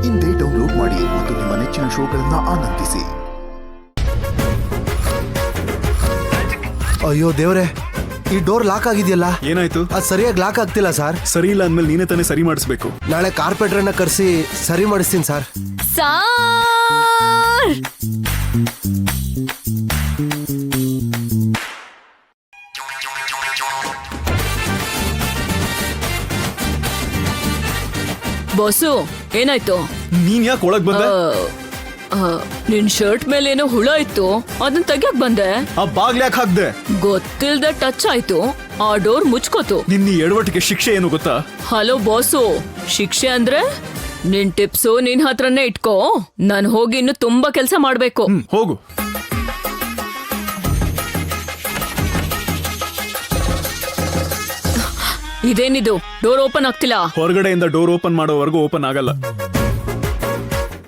ಇಂದೇ ಡೌನ್ಲೋಡ್ ಮಾಡಿ ಮತ್ತು ನಿಮ್ಮ ನೆಚ್ಚಿನ ಶೋಗಳನ್ನ ಆನಂದಿಸಿ. ಅಯ್ಯೋ ದೇವ್ರೆ, ಈ ಡೋರ್ ಲಾಕ್ ಆಗಿದೆಯಲ್ಲ. ಏನಾಯ್ತು? ಅದು ಸರಿಯಾಗಿ ಲಾಕ್ ಆಗ್ತಿಲ್ಲ ಸರ್. ಸರಿ ಇಲ್ಲ ಅಂದ್ಮೇಲೆ ನೀನೇ ತಾನೇ ಸರಿ ಮಾಡಿಸ್ಬೇಕು. ನಾಳೆ ಕಾರ್ಪೆಂಟ್ರನ್ನ ಕರೆಸಿ ಸರಿ ಮಾಡಿಸ್ತೀನಿ ಸರ್. ಬಾಸು, ಏನಾಯ್ತು? ನೀನ್ ಯಾಕೆ ಒಳಗ್ ಬಂದೆ? ನಿನ್ ಶರ್ಟ್ ಮೇಲೆ ಏನೋ ಹುಳ ಇತ್ತು, ಅದನ್ನ ತೆಗಿಯಕ್ ಬಂದೆ. ಆ ಬಾಗ್ಲ ಯಾಕೆ ಹಾಕ್ದೆ? ಗೊತ್ತಿಲ್ದೆ ಟಚ್ ಆಯ್ತು, ಆ ಡೋರ್ ಮುಚ್ಕೋತು. ನಿನ್ನ ಎಡವಟ್ಟಿಗೆ ಶಿಕ್ಷೆ ಏನು ಗೊತ್ತಾ? ಹಲೋ ಬಾಸು, ಶಿಕ್ಷೆ ಅಂದ್ರೆ ನಿನ್ ಟಿಪ್ಸು ನಿನ್ ಹತ್ರನೇ ಇಟ್ಕೋ. ನಾನ್ ಹೋಗಿ ಇನ್ನು ತುಂಬಾ ಕೆಲ್ಸ ಮಾಡ್ಬೇಕು. ಹೋಗು. ಇದೇನಿದು, ಡೋರ್ ಓಪನ್ ಆಗ್ತಿಲ್ಲ. ಹೊರಗಡೆಯಿಂದ ಡೋರ್ ಓಪನ್ ಮಾಡೋವರೆಗೂ ಓಪನ್ ಆಗಲ್ಲ.